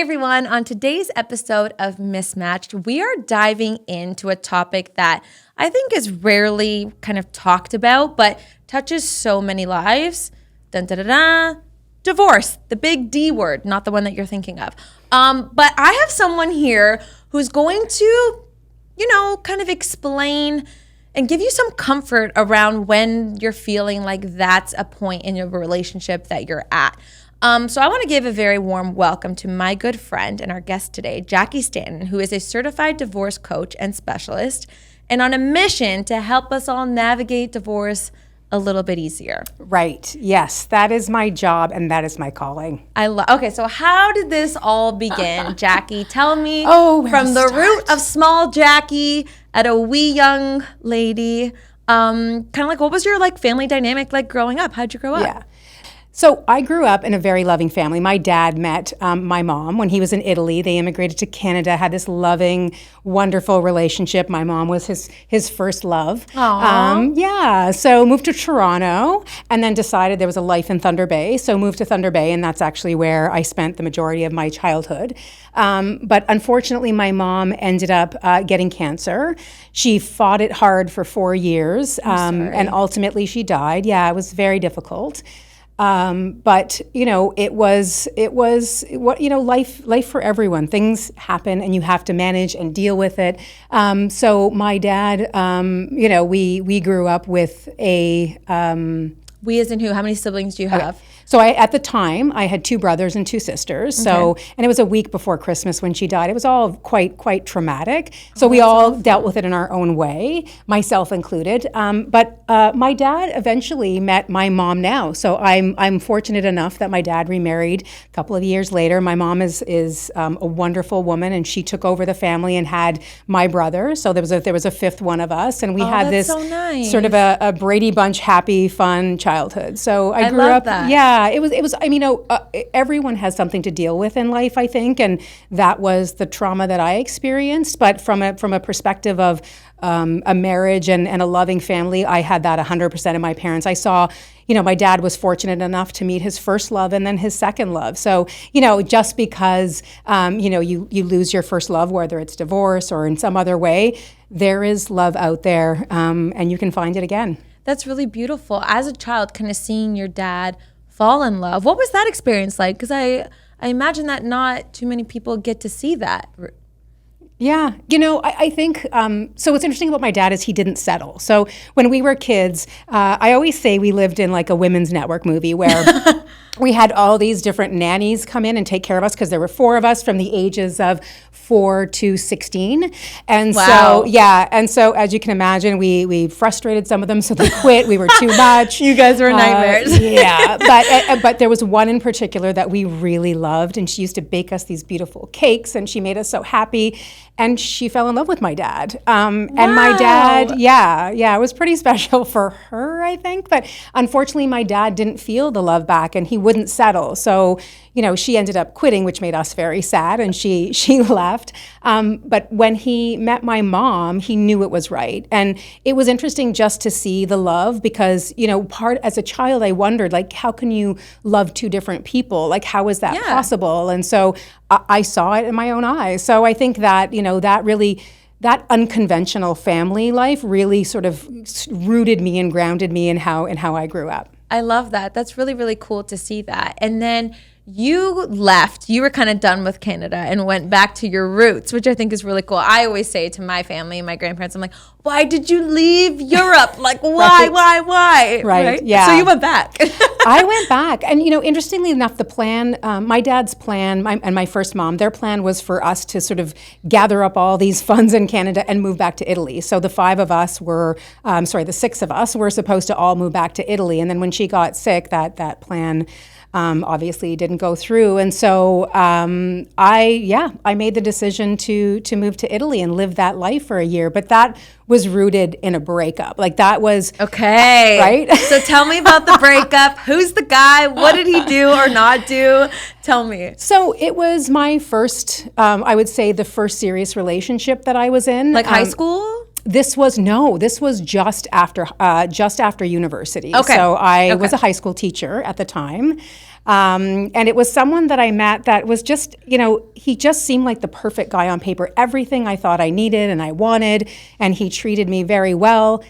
everyone. On today's episode of Mismatched, we are diving into a topic that I think is rarely kind of talked about, but touches so many lives. Dun, da, da, da. Divorce, the big D word, not the one that you're thinking of. But I have someone here who's going to, kind of explain and give you some comfort around when you're feeling like that's a point in your relationship that you're at. So I want to give a very warm welcome to my good friend and our guest today, Jackie Santin, who is a certified divorce coach and specialist and on a mission to help us all navigate divorce a little bit easier. Right. Yes, that is my job and that is my calling. Okay, so how did this all begin, Jackie? Tell me from the root of small Jackie at a wee young lady, kind of like what was your family dynamic like growing up? How'd you grow up? Yeah. So I grew up in a very loving family. My dad met my mom when he was in Italy. They immigrated to Canada, had this loving, wonderful relationship. My mom was his first love. So moved to Toronto and then decided there was a life in Thunder Bay. So moved to Thunder Bay, and that's actually where I spent the majority of my childhood. But unfortunately, my mom ended up getting cancer. She fought it hard for 4 years, and ultimately she died. Yeah, it was very difficult. But it was what life for everyone. Things happen and you have to manage and deal with it. So my dad, we grew up with a we as in who? How many siblings do you have? Okay. So at the time, I had 2 brothers and 2 sisters. So, and it was a week before Christmas when she died. It was all quite traumatic. So we all dealt with it in our own way, myself included. But my dad eventually met my mom now. So I'm fortunate enough that my dad remarried a couple of years later. My mom is a wonderful woman, and she took over the family and had my brother. So there was a 5th one of us, and we had this sort of a Brady Bunch happy, fun childhood. So I grew up. That. Yeah. It was. Everyone has something to deal with in life, I think, and that was the trauma that I experienced. But from a perspective of a marriage and a loving family, I had that 100% of my parents. I saw, my dad was fortunate enough to meet his first love and then his second love. So, just because you lose your first love, whether it's divorce or in some other way, there is love out there, and you can find it again. That's really beautiful. As a child, kind of seeing your dad fall in love. What was that experience like? Because I imagine that not too many people get to see that. Yeah, I think, so what's interesting about my dad is he didn't settle. So when we were kids, I always say we lived in like a women's network movie where we had all these different nannies come in and take care of us because there were 4 of us from the ages of 4 to 16. And so as you can imagine, we frustrated some of them, so they quit. We were too much. You guys were nightmares. But there was one in particular that we really loved, and she used to bake us these beautiful cakes, and she made us so happy. And she fell in love with my dad. And my dad, it was pretty special for her, I think. But unfortunately, my dad didn't feel the love back, and he wouldn't settle. So, she ended up quitting, which made us very sad, and she left. But when he met my mom, he knew it was right. And it was interesting just to see the love because, as a child, I wondered, how can you love 2 different people? How is that possible? And so I saw it in my own eyes. So I think that, that unconventional family life really sort of rooted me and grounded me in how I grew up. I love that. That's really, really cool to see that. And then you left, you were kind of done with Canada and went back to your roots, which I think is really cool. I always say to my family and my grandparents, I'm like, why did you leave Europe? Why? Right. Yeah. So you went back. I went back. And, interestingly enough, the plan, my dad's plan and my first mom, their plan was for us to sort of gather up all these funds in Canada and move back to Italy. So the 5 of us the 6 of us were supposed to all move back to Italy. And then when she got sick, that plan obviously didn't go through. And so I made the decision to move to Italy and live that life for a year. But that was rooted in a breakup. That was... Okay. Right? So tell me about the breakup. Who's the guy? What did he do or not do? Tell me. So it was my first, I would say the first serious relationship that I was in. High school? This was just after university. Okay. So I was a high school teacher at the time. And it was someone that I met that was just, he just seemed like the perfect guy on paper. Everything I thought I needed and I wanted, and he treated me very well.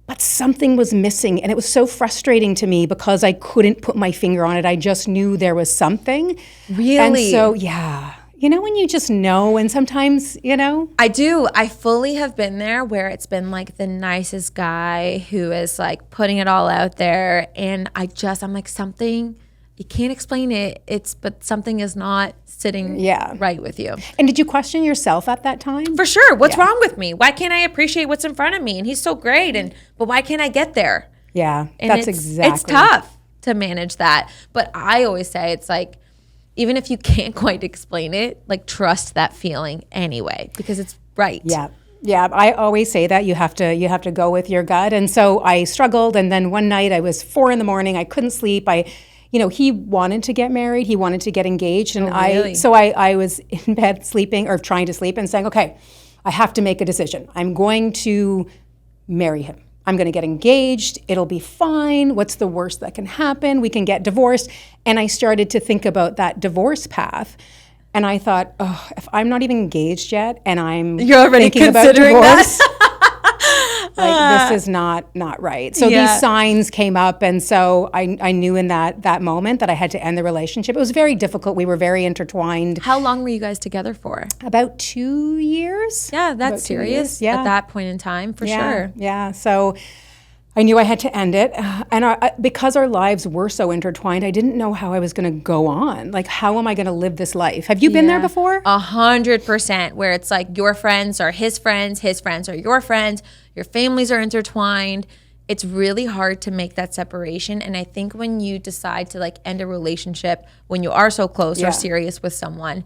But something was missing, and it was so frustrating to me because I couldn't put my finger on it. I just knew there was something. Really? And so, yeah. When you just know, and sometimes, I do. I fully have been there where it's been like the nicest guy who is like putting it all out there. And I'm like, something, you can't explain it. But something is not sitting right with you. And did you question yourself at that time? For sure. What's wrong with me? Why can't I appreciate what's in front of me? And he's so great. But why can't I get there? Yeah, and that's exactly. It's tough to manage that. But I always say it's like, even if you can't quite explain it, like trust that feeling anyway, because it's right. Yeah. Yeah, I always say that you have to go with your gut. And so I struggled, and then one night I was 4 a.m. I couldn't sleep. He wanted to get married, he wanted to get engaged, and really? I was in bed sleeping or trying to sleep and saying, okay, I have to make a decision. I'm going to marry him. I'm going to get engaged. It'll be fine. What's the worst that can happen? We can get divorced. And I started to think about that divorce path. And I thought, if I'm not even engaged yet and you're already considering about divorce, like this is not right. So these signs came up, and so I knew in that moment that I had to end the relationship. It was very difficult. We were very intertwined. How long were you guys together for? About 2 years. Yeah, that's serious at that point in time, for sure. Yeah, so I knew I had to end it. And because our lives were so intertwined, I didn't know how I was going to go on. Like, how am I going to live this life? Have you been there before? 100%, where it's like your friends are his friends are your friends, your families are intertwined. It's really hard to make that separation. And I think when you decide to like end a relationship, when you are so close or serious with someone,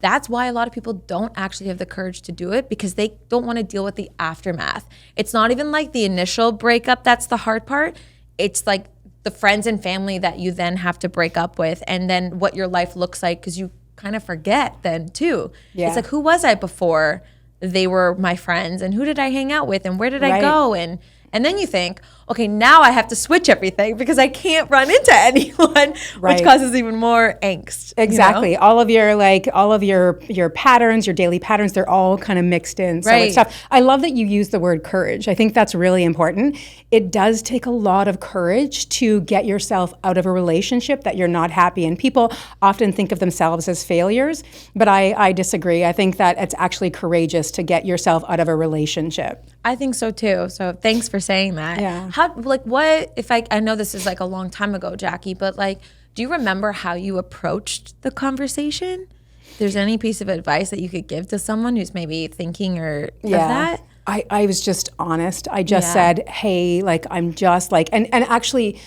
that's why a lot of people don't actually have the courage to do it, because they don't want to deal with the aftermath. It's not even like the initial breakup that's the hard part. It's like the friends and family that you then have to break up with, and then what your life looks like, because you kind of forget then too. Yeah. It's like, who was I before they were my friends, and who did I hang out with, and where did I go? And then you think, okay, now I have to switch everything because I can't run into anyone, which causes even more angst. Exactly. All of your patterns, your daily patterns, they're all kind of mixed in. So it's tough. I love that you use the word courage. I think that's really important. It does take a lot of courage to get yourself out of a relationship that you're not happy in. People often think of themselves as failures, but I disagree. I think that it's actually courageous to get yourself out of a relationship. I think so too. So thanks for saying that. Yeah. I know this is like a long time ago, Jackie, but like, do you remember how you approached the conversation? If there's any piece of advice that you could give to someone who's maybe thinking of that? I was just honest. I just said, hey, like, I'm just like, and actually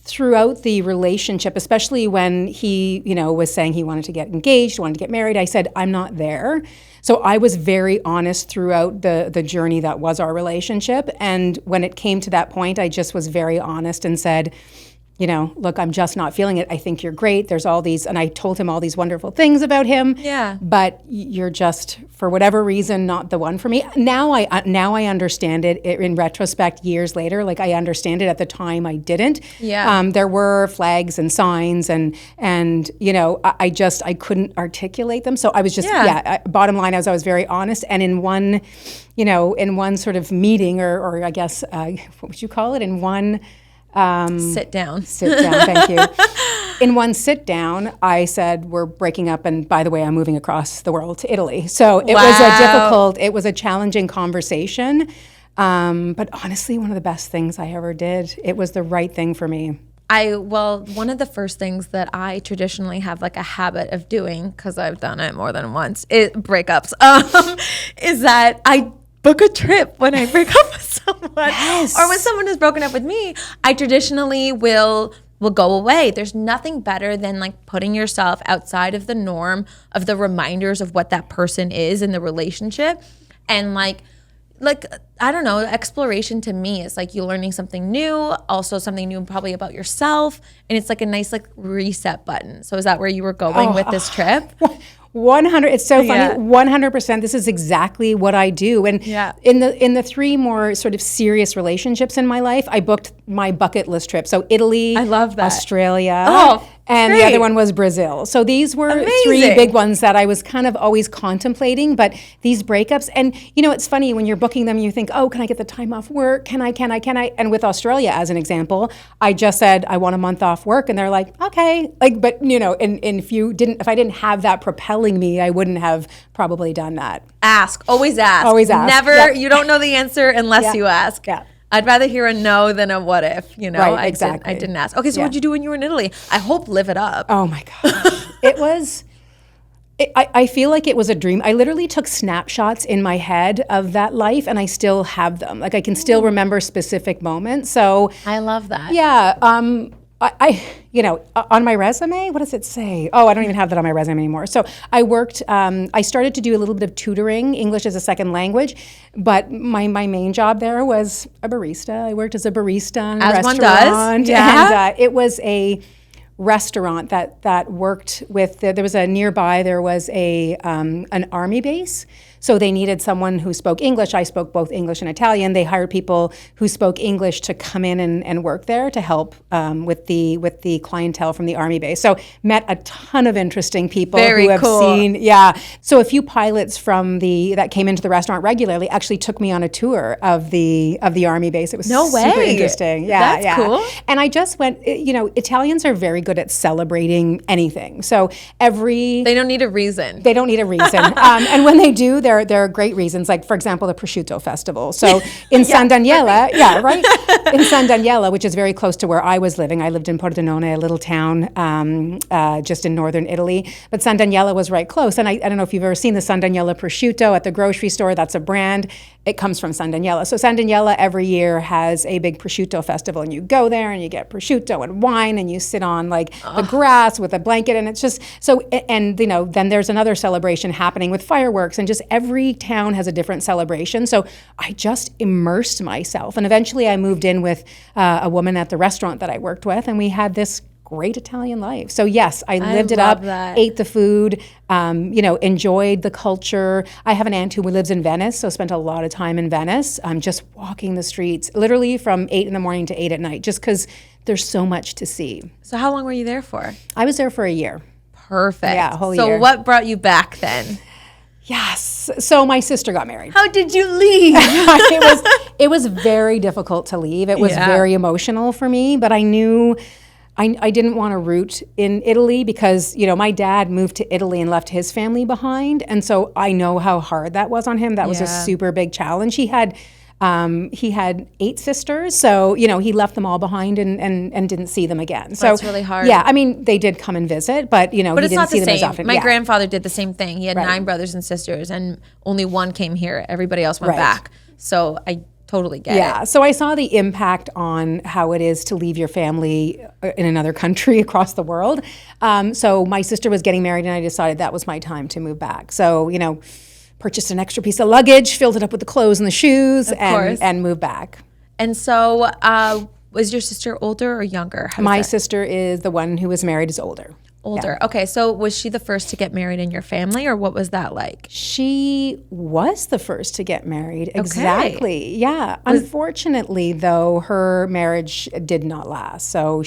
throughout the relationship, especially when he, was saying he wanted to get engaged, wanted to get married, I said, I'm not there. So I was very honest throughout the journey that was our relationship. And when it came to that point, I just was very honest and said, look, I'm just not feeling it. I think you're great. There's all these, and I told him all these wonderful things about him. Yeah. But you're just, for whatever reason, not the one for me. Now I understand it in retrospect, years later. Like, I understand it. At the time, I didn't. Yeah. There were flags and signs, and I couldn't articulate them. So I was just bottom line, I was very honest. And in one sort of meeting, or I guess what would you call it? In one. Sit down, thank you. In one sit down, I said, we're breaking up, and by the way, I'm moving across the world to Italy. So it was a challenging conversation, but honestly, one of the best things I ever did. It was the right thing for me. One of the first things that I traditionally have like a habit of doing, because I've done it more than once, breakups, is that I book a trip when I break up with someone. Yes. Or when someone has broken up with me. I traditionally will go away. There's nothing better than like putting yourself outside of the norm of the reminders of what that person is in the relationship. And like I don't know, exploration to me is like you learning something new, also something new probably about yourself, and it's like a nice like reset button. So is that where you were going with this trip? 100. It's so funny. Yeah. 100%. This is exactly what I do. And Yeah. in the three more sort of serious relationships in my life, I booked my bucket list trip. So Italy, I love that. Australia, and great. the other one was Brazil. So these were Amazing. three big ones that I was kind of always contemplating. But these breakups, and it's funny when you're booking them, you think, oh, can I get the time off work? Can I? And with Australia, as an example, I just said I want a month off work, and they're like, okay. Like, but and if I didn't have that propelling me, I wouldn't have probably done that. Ask. Always ask. Always ask. Never. Yep. You don't know the answer unless Yeah. you ask. Yeah. I'd rather hear a no than a what if, Right, exactly. I didn't ask. Okay, so what'd you do when you were in Italy? I hope live it up. Oh my gosh. I feel like it was a dream. I literally took snapshots in my head of that life, and I still have them. Like, I can still remember specific moments. So I love that. yeah, on my resume, what does it say? Oh, I don't even have that on my resume anymore. So I worked, I started to do a little bit of tutoring, English as a second language, but my main job there was a barista. I worked as a barista in a As one restaurant. does, yeah. And it was a restaurant that worked with, there was an army base. So they needed someone who spoke English. I spoke both English and Italian. They hired people who spoke English to come in and work there to help with the clientele from the army base. So met a ton of interesting people Very who have cool. seen, yeah. So a few pilots that came into the restaurant regularly actually took me on a tour of the army base. It was No super way. interesting. Yeah, That's yeah. cool. And I just went, Italians are very good at celebrating anything. So They don't need a reason. they don't need a reason. And when they do, there are great reasons. Like, for example, the Prosciutto Festival. So in San Daniele, right? In San Daniele, which is very close to where I was living. I lived in Pordenone, a little town just in northern Italy. But San Daniele was right close. And I don't know if you've ever seen the San Daniele Prosciutto at the grocery store. That's a brand. It comes from San Daniele. So San Daniele every year has a big Prosciutto festival. And you go there and you get prosciutto and wine and you sit on like the grass with a blanket. And it's just so, and then there's another celebration happening with fireworks, and just every town has a different celebration. So I just immersed myself. And eventually I moved in with a woman at the restaurant that I worked with, and we had this great Italian life. So yes, I lived it love up, that. ate the food, enjoyed the culture. I have an aunt who lives in Venice, so spent a lot of time in Venice, just walking the streets, literally from 8 in the morning to 8 at night, just because there's so much to see. So how long were you there for? I was there for a year. Perfect. Yeah, a whole so year. what brought you back then? Yes. So my sister got married. How did you leave? It was very difficult to leave. It was Yeah. very emotional for me, but I knew I didn't want to root in Italy because, my dad moved to Italy and left his family behind. And so I know how hard that was on him. That was a Yeah. super big challenge. He had 8 sisters, so he left them all behind and didn't see them again. So That's really hard. Yeah, I mean they did come and visit, but he But it's didn't not see the them as same. often. My Yeah. grandfather did the same thing. He had Right. 9 brothers and sisters, and only one came here. Everybody else went Right. back. So I totally get Yeah, it. so I saw the impact on how it is to leave your family in another country across the world. So my sister was getting married, and I decided that was my time to move back. So, purchased an extra piece of luggage, filled it up with the clothes and the shoes, course. and moved back. And so was your sister older or younger? How does My that- sister is the one who was married, is older. Older. Okay, so was she the first to get married in your family, or what was that like? She was the first to get married. Exactly. Yeah. Unfortunately, though, her marriage did not last. So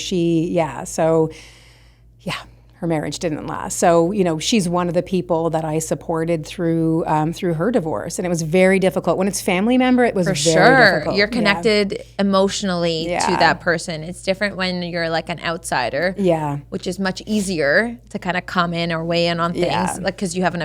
her marriage didn't last. So, she's one of the people that I supported through her divorce. And it was very difficult. When it's family member, it was For very sure. difficult. You're connected emotionally to Yeah. that person. It's different when you're like an outsider. Yeah. Which is much easier to kind of come in or weigh in on things, Yeah. like because you have an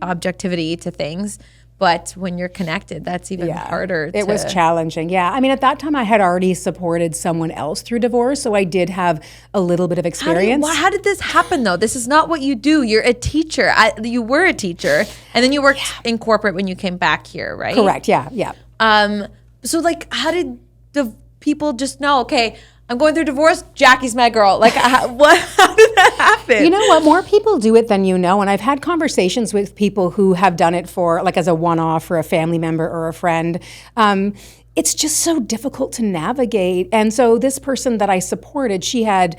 objectivity to things. But when you're connected, that's even harder. It was challenging. Yeah. I mean, at that time, I had already supported someone else through divorce, so I did have a little bit of experience. How did this happen though? This is not what you do. You're a teacher. You were a teacher, and then you worked in corporate when you came back here, right? Correct. Yeah. Yeah. So like, how did the people just know? Okay, I'm going through divorce. Jackie's my girl. Like, how did that happen? You know what? More people do it than you know. And I've had conversations with people who have done it for, like, as a one-off for a family member or a friend. it's just so difficult to navigate. And so this person that I supported, she had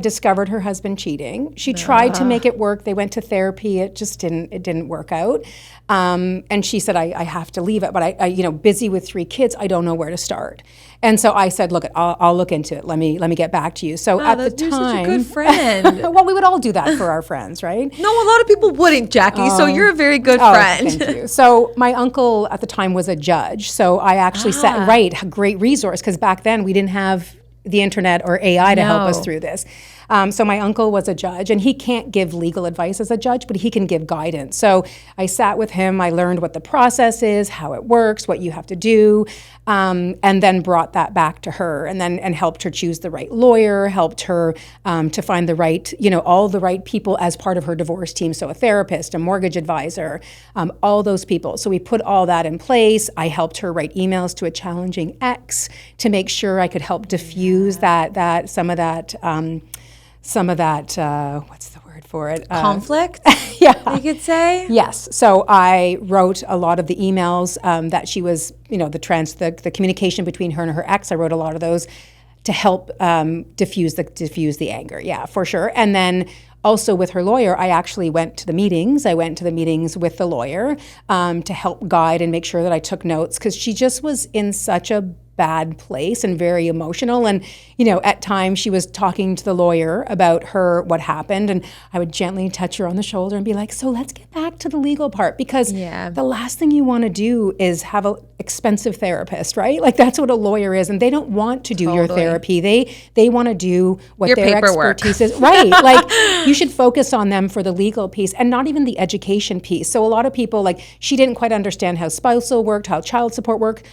discovered her husband cheating. She tried to make it work. They went to therapy. It didn't work out. And she said, I have to leave it, but I busy with 3 kids, I don't know where to start. And so I said, look, I'll look into it. Let me get back to you. So at the time, you're such a good friend. well, we would all do that for our friends, right? No, a lot of people wouldn't, Jackie. So you're a very good friend. Thank you. So my uncle at the time was a judge. So I actually a great resource, because back then we didn't have the internet or AI to help us through this. So my uncle was a judge, and he can't give legal advice as a judge, but he can give guidance. So I sat with him. I learned what the process is, how it works, what you have to do, and then brought that back to her, and helped her choose the right lawyer, helped her to find the right, all the right people as part of her divorce team. So a therapist, a mortgage advisor, all those people. So we put all that in place. I helped her write emails to a challenging ex to make sure I could help diffuse some of that, what's the word for it? Conflict? Yeah. You could say? Yes. So I wrote a lot of the emails that she was, the communication between her and her ex. I wrote a lot of those to help diffuse the anger. Yeah, for sure. And then also with her lawyer, I actually went to the meetings. I went to the meetings with the lawyer to help guide and make sure that I took notes, because she just was in such a bad place and very emotional. And, at times she was talking to the lawyer about what happened. And I would gently touch her on the shoulder and be like, so let's get back to the legal part, because the last thing you want to do is have an expensive therapist, right? Like that's what a lawyer is. And they don't want to do your therapy. They want to do what your their paperwork. expertise is. Right. Like you should focus on them for the legal piece and not even the education piece. So a lot of people, like, she didn't quite understand how spousal worked, how child support worked.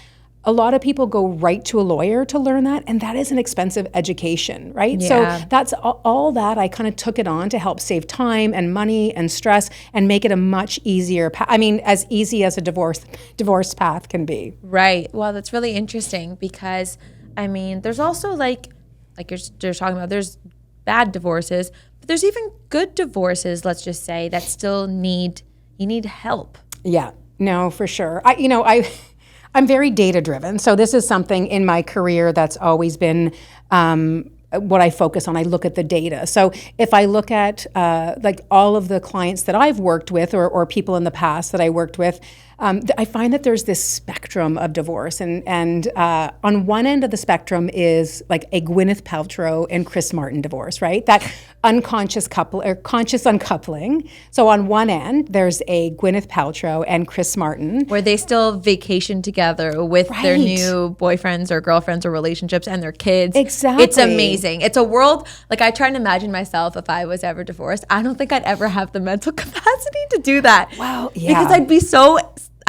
A lot of people go right to a lawyer to learn that, and that is an expensive education, right? Yeah. So that's all that I kind of took it on to help save time and money and stress and make it a much easier path. I mean, as easy as a divorce path can be. Right. Well, that's really interesting, because, there's also like you're talking about, there's bad divorces, but there's even good divorces, let's just say, that still need help. Yeah, no, for sure. I'm very data driven. So this is something in my career that's always been what I focus on. I look at the data. So if I look at like all of the clients that I've worked with or people in the past that I worked with, I find that there's this spectrum of divorce. And on one end of the spectrum is like a Gwyneth Paltrow and Chris Martin divorce, right? That unconscious couple or conscious uncoupling. So on one end, there's a Gwyneth Paltrow and Chris Martin. Where they still vacation together with their new boyfriends or girlfriends or relationships and their kids. Exactly. It's amazing. It's a world, like I try and imagine myself if I was ever divorced. I don't think I'd ever have the mental capacity to do that. Wow, yeah. Because I'd be so,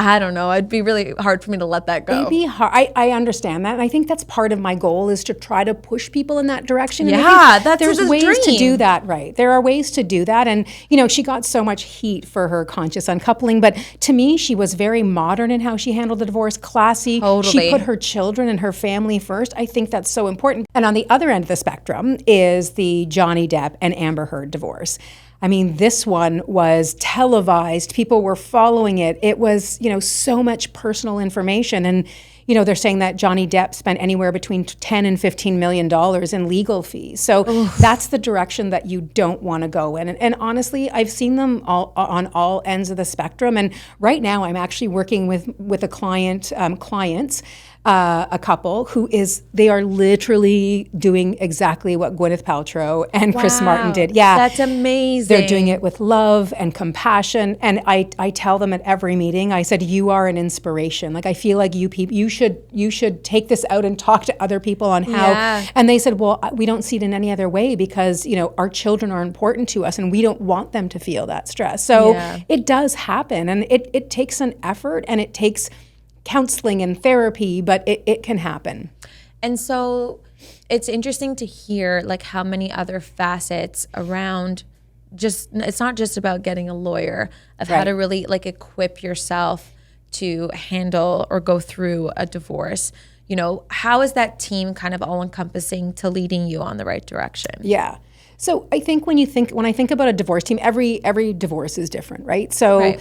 I don't know, it'd be really hard for me to let that go. It'd be hard. I understand that. And I think that's part of my goal, is to try to push people in that direction. Yeah, that's there's his ways dream. to do that, right? There are ways to do that. And, she got so much heat for her conscious uncoupling. But to me, she was very modern in how she handled the divorce, classy. Totally. She put her children and her family first. I think that's so important. And on the other end of the spectrum is the Johnny Depp and Amber Heard divorce. This one was televised. People were following it. It was, so much personal information. And, they're saying that Johnny Depp spent anywhere between $10 and $15 million in legal fees. So that's the direction that you don't want to go in. And honestly, I've seen them all on all ends of the spectrum. And right now I'm actually working with a clients, a couple they are literally doing exactly what Gwyneth Paltrow and Chris Martin did. Yeah. That's amazing. They're doing it with love and compassion. And I tell them at every meeting, I said, you are an inspiration. Like, I feel like you should take this out and talk to other people on how. Yeah. And they said, well, we don't see it in any other way, because, our children are important to us and we don't want them to feel that stress. So it does happen, and it takes an effort, and it takes counseling and therapy, but it can happen. And so it's interesting to hear like how many other facets around, just it's not just about getting a lawyer, of how to really like equip yourself to handle or go through a divorce. How is that team kind of all encompassing to leading you on the right direction? Yeah. So I think when I think about a divorce team, every divorce is different, right? So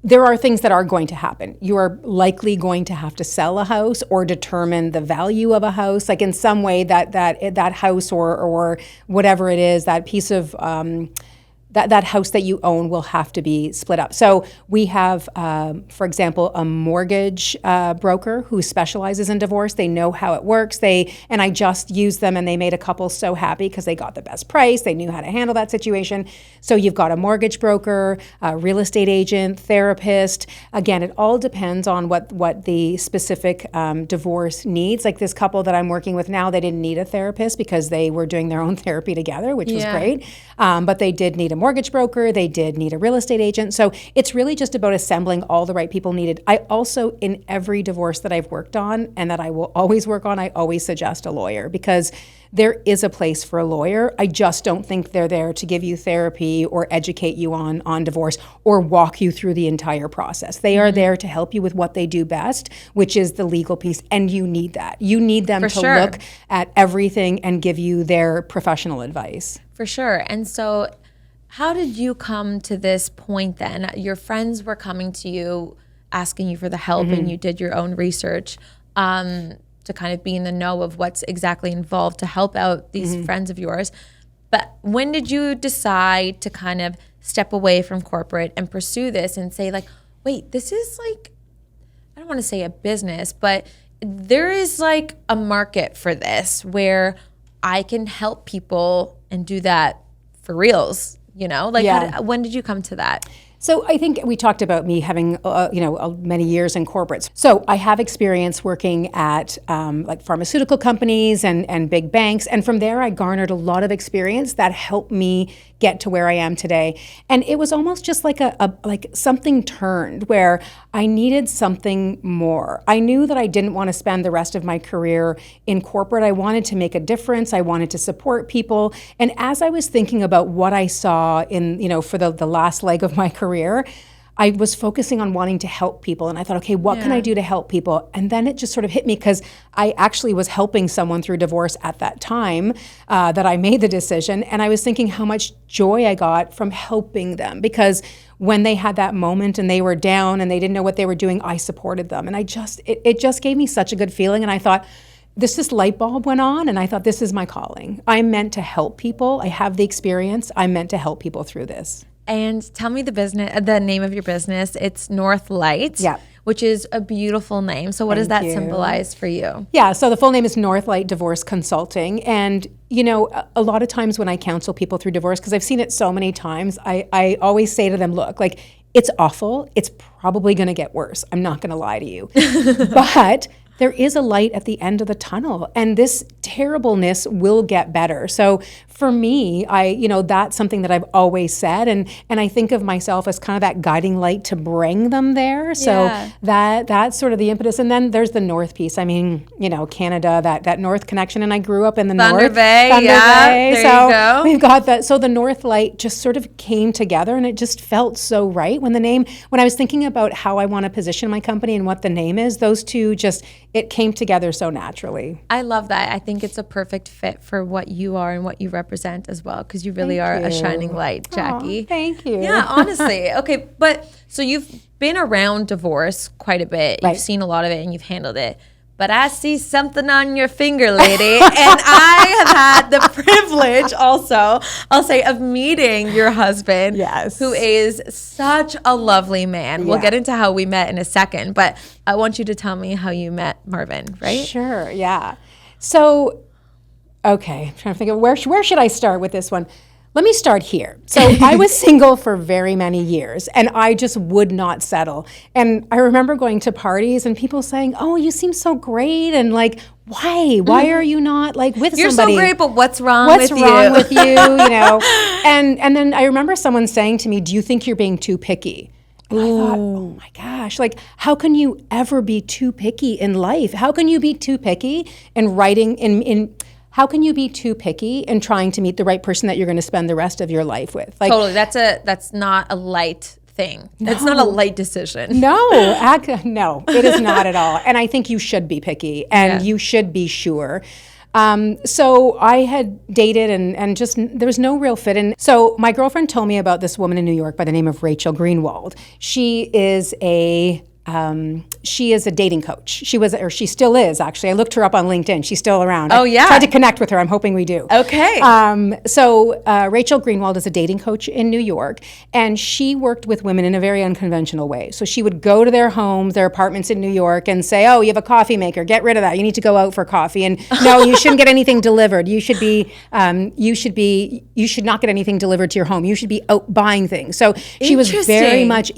there are things that are going to happen. You are likely going to have to sell a house or determine the value of a house, like in some way that house or whatever it is, that piece of that house that you own will have to be split up. So we have, for example, a mortgage broker who specializes in divorce. They know how it works. And I just used them, and they made a couple so happy because they got the best price. They knew how to handle that situation. So you've got a mortgage broker, a real estate agent, therapist. Again, it all depends on what the specific divorce needs. Like this couple that I'm working with now, they didn't need a therapist because they were doing their own therapy together, which was great. But they did need a mortgage broker, they did need a real estate agent. So it's really just about assembling all the right people needed. I also, in every divorce that I've worked on and that I will always work on, I always suggest a lawyer because there is a place for a lawyer. I just don't think they're there to give you therapy or educate you on divorce or walk you through the entire process. They are there to help you with what they do best, which is the legal piece, and you need that. You need them to look at everything and give you their professional advice. For sure. And so how did you come to this point then? Your friends were coming to you, asking you for the help, and you did your own research to kind of be in the know of what's exactly involved to help out these friends of yours. But when did you decide to kind of step away from corporate and pursue this and say like, wait, this is like, I don't want to say a business, but there is like a market for this where I can help people and do that for reals. You know, like when did you come to that? So I think we talked about me having, many years in corporates. So I have experience working at like pharmaceutical companies and big banks. And from there, I garnered a lot of experience that helped me get to where I am today. And it was almost just like like something turned where I needed something more. I knew that I didn't want to spend the rest of my career in corporate. I wanted to make a difference. I wanted to support people. And as I was thinking about what I saw in, for the last leg of my career, I was focusing on wanting to help people. And I thought, okay, what can I do to help people? And then it just sort of hit me because I actually was helping someone through divorce at that time that I made the decision. And I was thinking how much joy I got from helping them because when they had that moment and they were down and they didn't know what they were doing, I supported them. And it just gave me such a good feeling. And I thought, this light bulb went on and I thought, this is my calling. I'm meant to help people. I have the experience. I'm meant to help people through this. And tell me the name of your business. It's Northlight, which is a beautiful name. So what does that symbolize for you? Yeah, so the full name is Northlight Divorce Consulting. And, a lot of times when I counsel people through divorce, because I've seen it so many times, I always say to them, look, like, it's awful. It's probably going to get worse. I'm not going to lie to you. But there is a light at the end of the tunnel, and this terribleness will get better. So for me, that's something that I've always said, and I think of myself as kind of that guiding light to bring them there. So that's sort of the impetus. And then there's the North piece. I mean, Canada, that North connection, and I grew up in the Thunder North. Bay, Thunder Bay. There so you go. We've got that. So the North Light just sort of came together, and it just felt so right. When I was thinking about how I want to position my company and what the name is, those two it came together so naturally. I love that. I think it's a perfect fit for what you are and what you represent as well, because you really are a shining light, Jackie. Aw, thank you. Yeah, honestly. Okay, but so you've been around divorce quite a bit. You've seen a lot of it and you've handled it. But I see something on your finger, lady. And I have had the privilege also, I'll say, of meeting your husband, who is such a lovely man. We'll get into how we met in a second, but I want you to tell me how you met Marvin, right? Sure, yeah. So, okay, I'm trying to think of where should I start with this one? Let me start here. So I was single for very many years, and I just would not settle. And I remember going to parties and people saying, "Oh, you seem so great," and like, "Why? Why are you not like with You're somebody? You're so great, but what's wrong with you?" What's wrong with you? And then I remember someone saying to me, "Do you think you're being too picky?" And I thought, oh my gosh, like, how can you ever be too picky in life? How can you be too picky in writing how can you be too picky in trying to meet the right person that you're going to spend the rest of your life with? Like, totally. That's not a light thing. It's not a light decision. No, it is not at all. And I think you should be picky and you should be sure. So I had dated and just, there was no real fit. And so my girlfriend told me about this woman in New York by the name of Rachel Greenwald. She is a dating coach. She still is, actually. I looked her up on LinkedIn. She's still around. Oh, yeah. I tried to connect with her. I'm hoping we do. Okay. So Rachel Greenwald is a dating coach in New York, and she worked with women in a very unconventional way. So she would go to their homes, their apartments in New York, and say, oh, you have a coffee maker. Get rid of that. You need to go out for coffee. And no, you shouldn't get anything delivered. You should not get anything delivered to your home. You should be out buying things. So she was very much,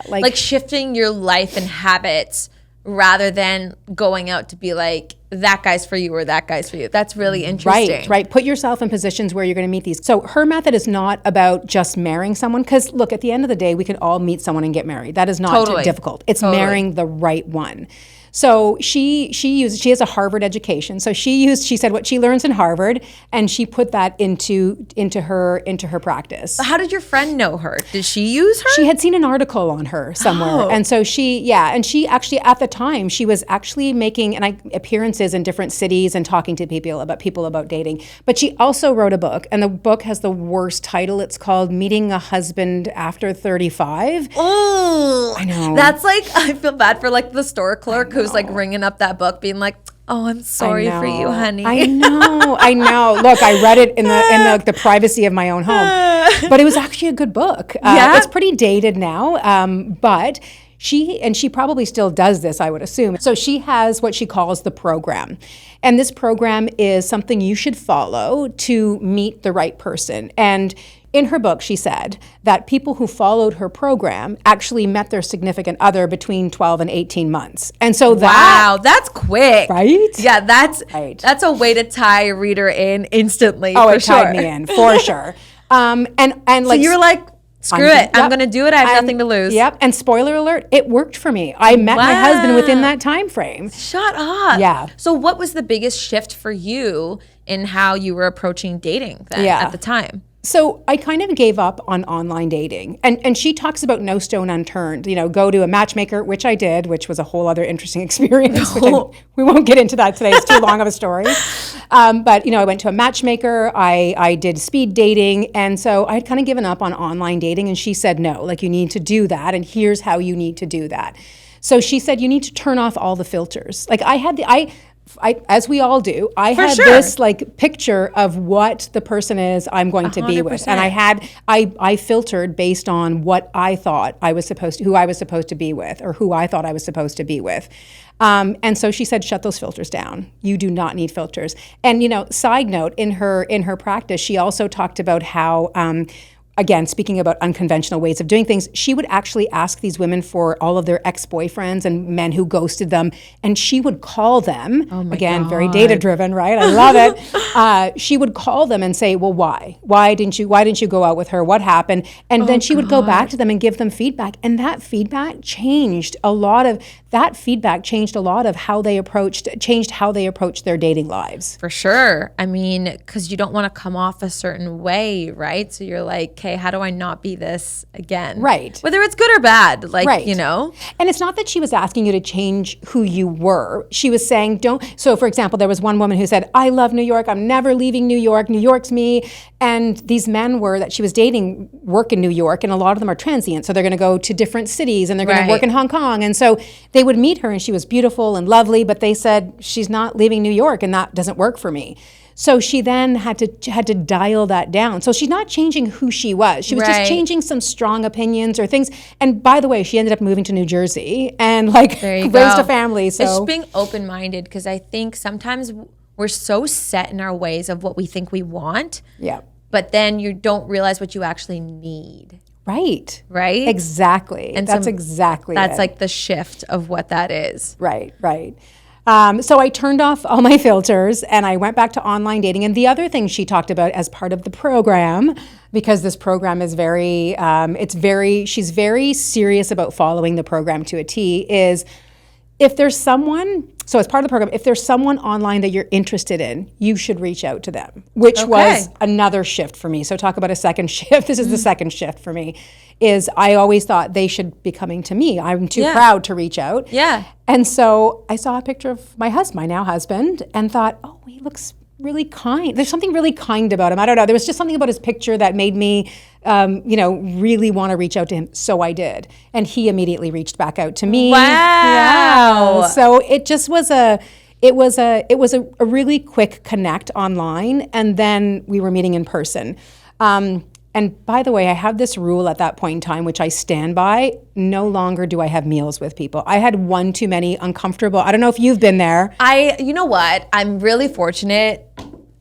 like shifting your life and habits rather than going out to be like, that guy's for you or that guy's for you. That's really interesting. Right. Put yourself in positions where you're going to meet these. So her method is not about just marrying someone, because look, at the end of the day, we can all meet someone and get married. That is not difficult. It's marrying the right one. So she has a Harvard education. So she said what she learns in Harvard, and she put that into her practice. How did your friend know her? Did she use her? She had seen an article on her somewhere. And so she actually, at the time, she was actually making appearances in different cities and talking to people about dating. But she also wrote a book, and the book has the worst title. It's called Meeting a Husband After 35. Oh, I know. That's like, I feel bad for like the store clerk who's like ringing up that book being like, oh, I'm sorry for you, honey. I know. Look, I read it in the privacy of my own home, but it was actually a good book. It's pretty dated now, but she probably still does this, I would assume. So she has what she calls the program. And this program is something you should follow to meet the right person. And in her book, she said that people who followed her program actually met their significant other between 12 and 18 months. And so wow, that's quick. Right? Yeah, that's a way to tie a reader in instantly. Oh, it tied me in, for sure. And so you were like, screw it. I'm going to do it. I have nothing to lose. Yep. And spoiler alert, it worked for me. I met my husband within that time frame. Shut up. Yeah. So what was the biggest shift for you in how you were approaching dating then at the time? So I kind of gave up on online dating. And she talks about no stone unturned. Go to a matchmaker, which I did, which was a whole other interesting experience. We won't get into that today. It's too long of a story. But I went to a matchmaker. I did speed dating. And so I had kind of given up on online dating. And she said, no, like you need to do that. And here's how you need to do that. So she said, you need to turn off all the filters. Like as we all do, I had this like picture of what the person is I'm going to be with. And I filtered based on what I thought who I was supposed to be with, or who I thought I was supposed to be with. And so she said, shut those filters down. You do not need filters. And, side note, in her practice, she also talked about how, again, speaking about unconventional ways of doing things, she would actually ask these women for all of their ex-boyfriends and men who ghosted them, and she would call them, again, very data-driven, right? I love it. She would call them and say, well, why? Why didn't you go out with her? What happened? And then she would go back to them and give them feedback, and that feedback changed a lot of how they approached their dating lives. For sure. I mean, because you don't want to come off a certain way, right? So you're like, okay, how do I not be this again? Right. Whether it's good or bad, right. And it's not that she was asking you to change who you were. She was saying, so for example, there was one woman who said, I love New York. I'm never leaving New York. New York's me. And these men that she was dating work in New York, and a lot of them are transient. So they're going to go to different cities, and they're going to work in Hong Kong. And so they would meet her, and she was beautiful and lovely, but they said, she's not leaving New York, and that doesn't work for me. So she then had to dial that down. So she's not changing who she was. She was just changing some strong opinions or things. And by the way, she ended up moving to New Jersey and raised a family. So it's just being open-minded, because I think sometimes we're so set in our ways of what we think we want. Yeah. But then you don't realize what you actually need. Right. Right? Exactly. And that's exactly That's it. like the shift of what that is. Right. So I turned off all my filters and I went back to online dating. And the other thing she talked about as part of the program, because this program is she's very serious about following the program to a T, is if there's someone So as part of the program, if there's someone online that you're interested in, you should reach out to them, which was another shift for me. So talk about a second shift. This is the second shift for me, is I always thought they should be coming to me. I'm too proud to reach out. Yeah. And so I saw a picture of my husband, my now husband, and thought, oh, he looks really kind. There's something really kind about him. I don't know. There was just something about his picture that made me, really want to reach out to him. So I did. And he immediately reached back out to me. Wow. Yeah. So it just was a really quick connect online. And then we were meeting in person. And by the way, I have this rule at that point in time, which I stand by. No longer do I have meals with people. I had one too many uncomfortable. I don't know if you've been there. You know what? I'm really fortunate.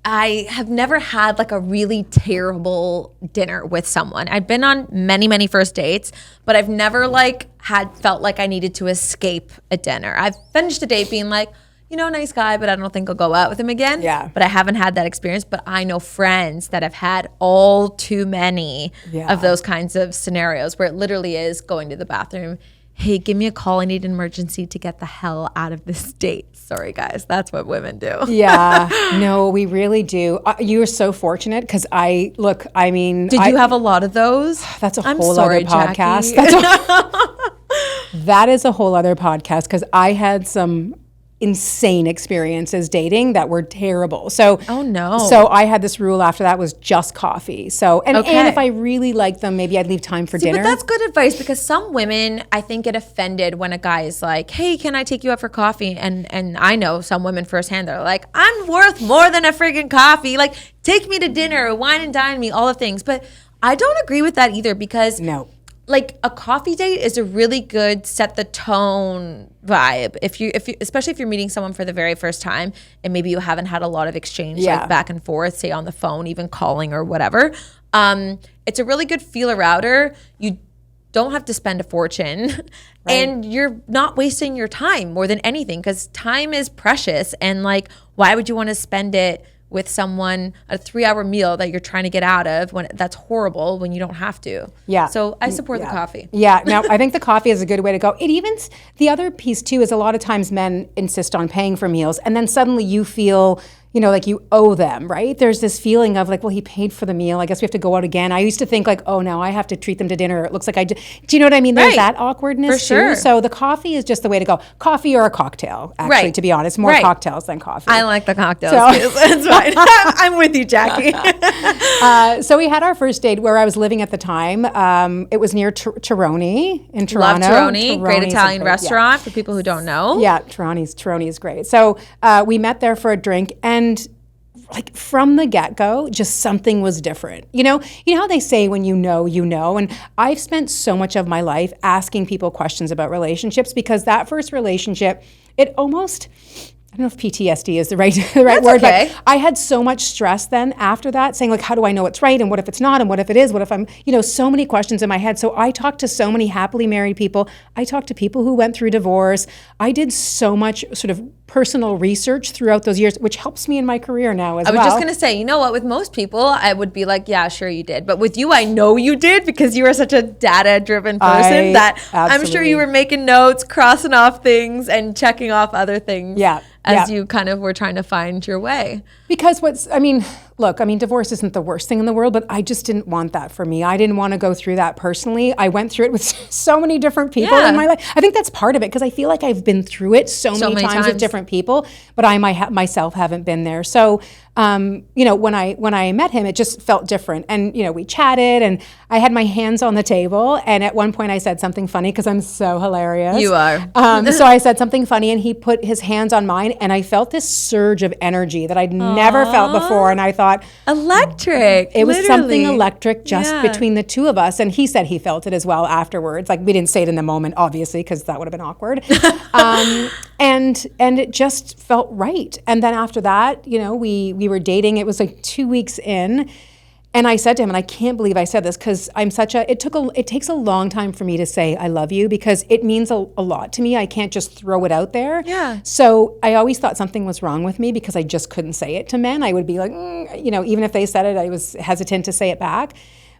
I have never had like a really terrible dinner with someone. I've been on many, many first dates, but I've never felt like I needed to escape a dinner. I've finished a date being like, nice guy, but I don't think I'll go out with him again. Yeah. But I haven't had that experience. But I know friends that have had all too many of those kinds of scenarios where it literally is going to the bathroom. Hey, give me a call. I need an emergency to get the hell out of this date. Sorry, guys. That's what women do. Yeah. No, we really do. You are so fortunate because Did you have a lot of those? That's a whole other podcast. That is a whole other podcast because I had some insane experiences dating that were terrible. So I had this rule after that was just coffee. So and if I really liked them, maybe I'd leave time for dinner. But that's good advice because some women I think get offended when a guy is like, hey, can I take you out for coffee? And I know some women firsthand that are like, I'm worth more than a friggin' coffee. Like, take me to dinner, wine and dine me, all the things. But I don't agree with that either because like a coffee date is a really good set the tone vibe. If you especially if you're meeting someone for the very first time and maybe you haven't had a lot of exchange like back and forth, say on the phone, even calling or whatever. It's a really good feeler outer. You don't have to spend a fortune and you're not wasting your time more than anything because time is precious and like why would you want to spend it with someone, a 3-hour meal that you're trying to get out of when that's horrible when you don't have to. Yeah. So I support the coffee. Yeah. Now I think the coffee is a good way to go. The other piece too is a lot of times men insist on paying for meals and then suddenly you feel like you owe them, right? There's this feeling of like, well, he paid for the meal. I guess we have to go out again. I used to think like, oh, now I have to treat them to dinner. It looks like do you know what I mean? There's that awkwardness too. So the coffee is just the way to go. Coffee or a cocktail, actually, to be honest. More cocktails than coffee. I like the cocktails. So. That's fine. I'm with you, Jackie. So we had our first date where I was living at the time. It was near Tironi in Toronto. Love Tironi. Great Italian restaurant for people who don't know. Yeah, Tironi is great. So we met there for a drink and like from the get-go, just something was different. You know how they say when you know, and I've spent so much of my life asking people questions about relationships because that first relationship, it almost, I don't know if PTSD is the right word, but I had so much stress then after that saying like, how do I know it's right? And what if it's not? And what if it is? What if I'm, so many questions in my head. So I talked to so many happily married people. I talked to people who went through divorce. I did so much sort of personal research throughout those years, which helps me in my career now as well. I was just going to say, you know what, with most people, I would be like, yeah, sure you did. But with you, I know you did because you are such a data-driven person I'm sure you were making notes, crossing off things and checking off other things. As you kind of were trying to find your way. Because divorce isn't the worst thing in the world, but I just didn't want that for me. I didn't want to go through that personally. I went through it with so many different people in my life. I think that's part of it because I feel like I've been through it so many times with different people, but I myself haven't been there. So, when I met him, it just felt different. And, we chatted and I had my hands on the table. And at one point I said something funny because I'm so hilarious. You are. So I said something funny and he put his hands on mine and I felt this surge of energy that I'd never felt before. And I thought, electric. It was something electric just between the two of us. And he said he felt it as well afterwards. Like we didn't say it in the moment, obviously, because that would have been awkward. And it just felt right. And then after that, we were dating. It was like 2 weeks in. And I said to him, and I can't believe I said this because it takes a long time for me to say I love you because it means a lot to me. I can't just throw it out there. Yeah. So I always thought something was wrong with me because I just couldn't say it to men. I would be like, even if they said it, I was hesitant to say it back.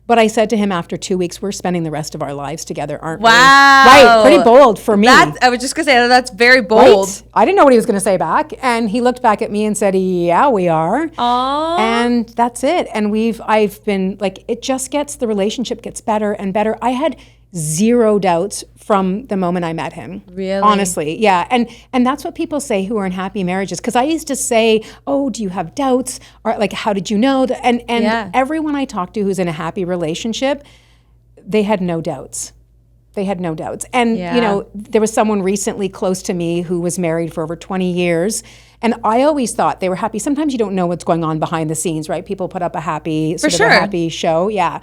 But I said to him after 2 weeks, we're spending the rest of our lives together, aren't we? Wow. Right. Pretty bold for me. I was just going to say that's very bold. Right? I didn't know what he was going to say back. And he looked back at me and said, yeah, we are. Aww. And that's it. And I've been like, the relationship gets better and better. I had zero doubts from the moment I met him. Really? Honestly. Yeah. And that's what people say who are in happy marriages. Because I used to say, oh, do you have doubts? Or like, how did you know? And everyone I talked to who's in a happy relationship, they had no doubts. They had no doubts. And, there was someone recently close to me who was married for over 20 years. And I always thought they were happy. Sometimes you don't know what's going on behind the scenes, right? People put up a happy show. Yeah.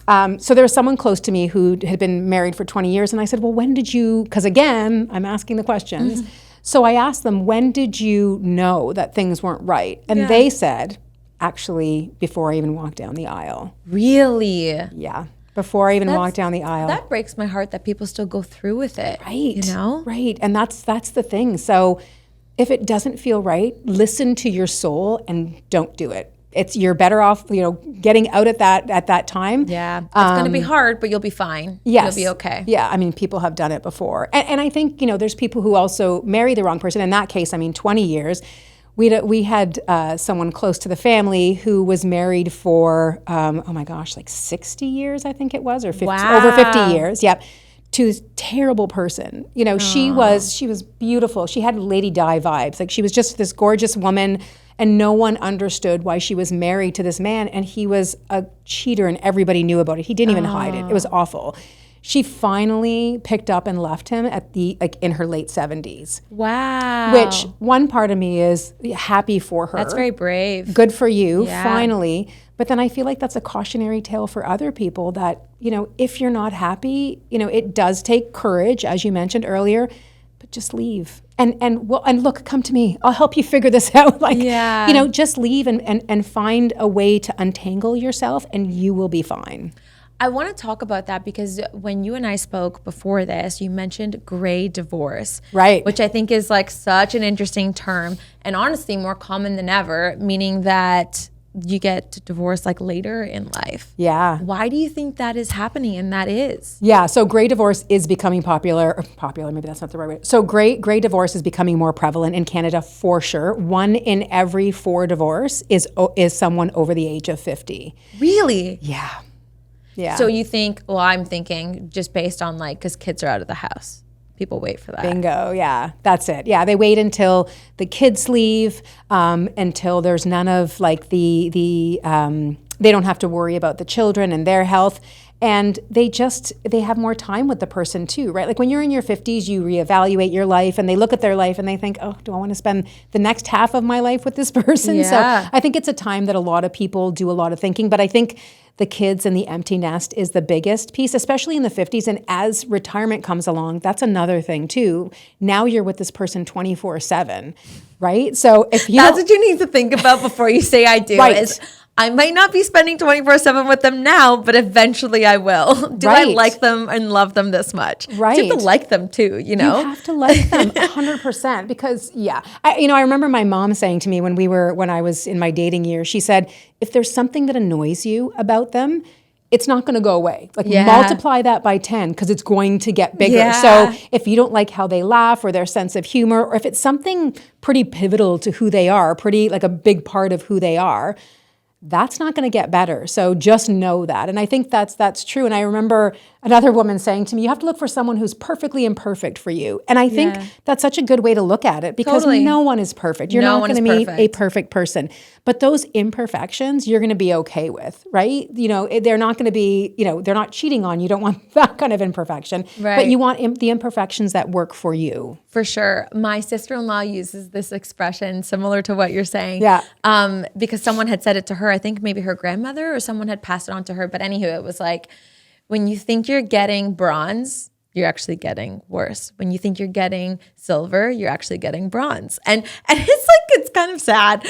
So there was someone close to me who had been married for 20 years. And I said, well, when did you, because again, I'm asking the questions. Mm-hmm. So I asked them, when did you know that things weren't right? And they said, actually, before I even walked down the aisle. Really? Yeah. Before I even walked down the aisle. That breaks my heart that people still go through with it. Right. Right. And that's the thing. So if it doesn't feel right, listen to your soul and don't do it. You're better off, getting out at that time. Yeah. It's going to be hard, but you'll be fine. Yes. You'll be okay. Yeah. I mean, people have done it before. And I think, there's people who also marry the wrong person. In that case, 20 years. We had someone close to the family who was married for, like 60 years, I think it was, or 50, over 50 years. Yep. To a terrible person. She was beautiful. She had Lady Di vibes. Like she was just this gorgeous woman, and no one understood why she was married to this man. And he was a cheater, and everybody knew about it. He didn't even hide it. It was awful. She finally picked up and left him in her late 70s. Wow. Which one part of me is happy for her. That's very brave. Good for you, finally. But then I feel like that's a cautionary tale for other people that, if you're not happy, it does take courage, as you mentioned earlier, but just leave. And look, come to me. I'll help you figure this out. Just leave and find a way to untangle yourself, and you will be fine. I want to talk about that because when you and I spoke before this, you mentioned gray divorce. Right. Which I think is like such an interesting term and honestly more common than ever, meaning that you get divorced like later in life. Yeah. Why do you think that is happening and that is? Yeah, so gray divorce is becoming popular, maybe that's not the right way. So gray divorce is becoming more prevalent in Canada for sure. 1 in every 4 divorce is someone over the age of 50. Really? Yeah. Yeah. So you think, I'm thinking just based on because kids are out of the house. People wait for that. Bingo, yeah, that's it. Yeah, they wait until the kids leave, until there's none of they don't have to worry about the children and their health. And they have more time with the person too, right? Like when you're in your 50s, you reevaluate your life and they look at their life and they think, oh, do I want to spend the next half of my life with this person? Yeah. So I think it's a time that a lot of people do a lot of thinking, but I think the kids and the empty nest is the biggest piece, especially in the 50s. And as retirement comes along, that's another thing too. Now you're with this person 24/7, right? So if you that's what you need to think about before you say I do. Right. Is I might not be spending 24/7 with them now, but eventually I will. Do I like them and love them this much? Right. You have to like them too, You have to like them 100% because, I remember my mom saying to me when I was in my dating years, she said, if there's something that annoys you about them, it's not going to go away. Multiply that by 10 because it's going to get bigger. Yeah. So if you don't like how they laugh or their sense of humor, or if it's something pretty pivotal to who they are, pretty like a big part of who they are, that's not going to get better. So just know that. And I think that's true. And I remember another woman saying to me, you have to look for someone who's perfectly imperfect for you. And I think that's such a good way to look at it because no one is perfect. You're not going to meet a perfect person. But those imperfections, you're going to be okay with, right? They're not going to be, they're not cheating on you. You don't want that kind of imperfection. Right. But you want the imperfections that work for you. For sure. My sister-in-law uses this expression similar to what you're saying. Yeah. Because someone had said it to her. I think maybe her grandmother or someone had passed it on to her. But anywho, it was like, when you think you're getting bronze, you're actually getting worse. When you think you're getting silver, you're actually getting bronze. And it's kind of sad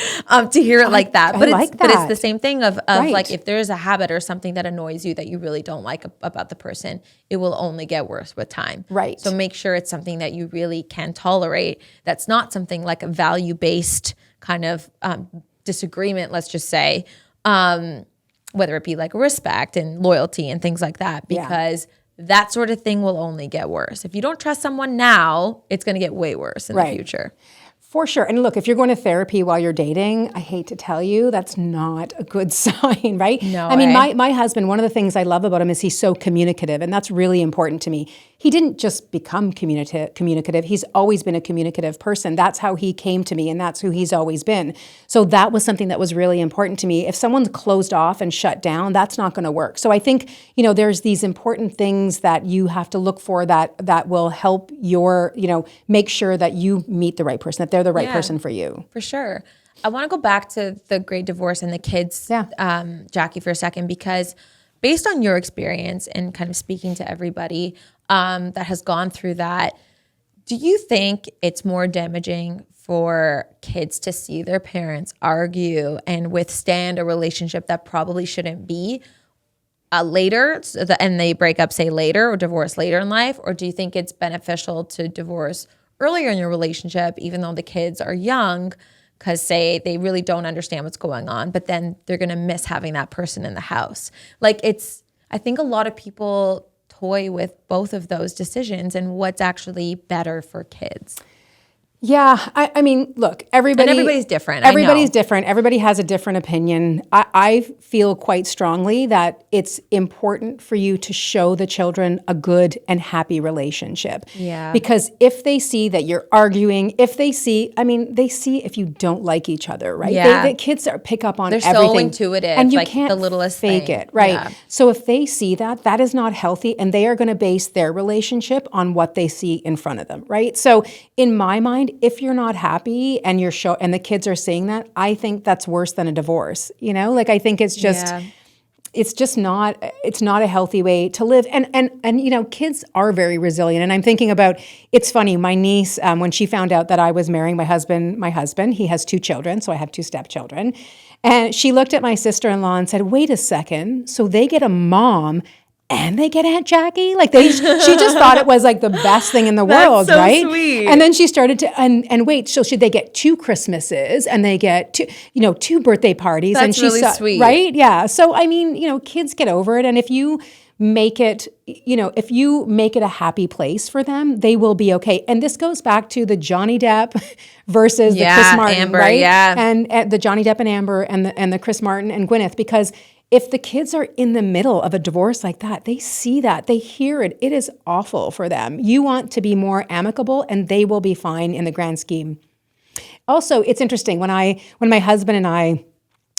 to hear it like that. But it's the same thing of like if there is a habit or something that annoys you that you really don't like about the person, it will only get worse with time. Right. So make sure it's something that you really can tolerate. That's not something like a value-based kind of disagreement, let's just say. whether it be like respect and loyalty and things like that, because that sort of thing will only get worse. If you don't trust someone now, it's going to get way worse in the future. For sure. And look, if you're going to therapy while you're dating, I hate to tell you, that's not a good sign, right? No I mean, way. my husband, one of the things I love about him is he's so communicative, and that's really important to me. He didn't just become communicative. He's always been a communicative person. That's how he came to me, and that's who he's always been. So that was something that was really important to me. If someone's closed off and shut down, that's not going to work. So I think, there's these important things that you have to look for that will help your, make sure that you meet the right person, that they're the right person for you. For sure. I want to go back to the great divorce and the kids, Jackie, for a second, because based on your experience and kind of speaking to everybody that has gone through that, do you think it's more damaging for kids to see their parents argue and withstand a relationship that probably shouldn't be later, and they break up, say, later, or divorce later in life? Or do you think it's beneficial to divorce earlier in your relationship, even though the kids are young, because say they really don't understand what's going on, but then they're going to miss having that person in the house? Like, I think a lot of people toy with both of those decisions and what's actually better for kids. Yeah, I mean, look, everybody's different. Everybody's different. Everybody has a different opinion. I feel quite strongly that it's important for you to show the children a good and happy relationship. Yeah. Because if they see that you're arguing, they see if you don't like each other, right? Yeah. The kids pick up on They're everything. so intuitive, and you like can't the littlest fake thing. it, right? Yeah. So if they see that is not healthy, and they are going to base their relationship on what they see in front of them, right? So in my mind, if you're not happy and and the kids are seeing that, I think that's worse than a divorce. I think it's just it's not a healthy way to live. And kids are very resilient. And I'm thinking about, it's funny, my niece, when she found out that I was marrying my husband, he has 2 children, so I have 2 stepchildren. And she looked at my sister-in-law and said, "Wait a second, so they get a mom and they get Aunt Jackie?" She just thought it was like the best thing in the world, so right? Sweet. And then she started to, and wait, so should they get 2 Christmases and they get 2 birthday parties? That's and she really sweet. Right? Yeah. So, I mean, kids get over it. And if you make it, a happy place for them, they will be okay. And this goes back to the Johnny Depp versus the Chris Martin, Amber, right? Yeah. And the Johnny Depp and Amber and the Chris Martin and Gwyneth, because if the kids are in the middle of a divorce like that, they see that, they hear it. It is awful for them. You want to be more amicable, and they will be fine in the grand scheme. Also, it's interesting when my husband and I,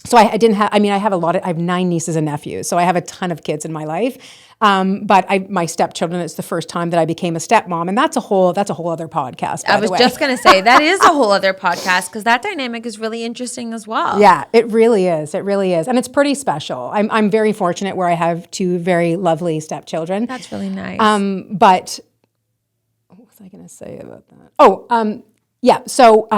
so I have 9 nieces and nephews, so I have a ton of kids in my life. But my stepchildren, it's the first time that I became a stepmom, and that's a whole other podcast. I was just going to say, that is a whole other podcast, because that dynamic is really interesting as well. Yeah, it really is. It really is. And it's pretty special. I'm very fortunate where I have 2 very lovely stepchildren. That's really nice. But what was I going to say about that? Yeah. So,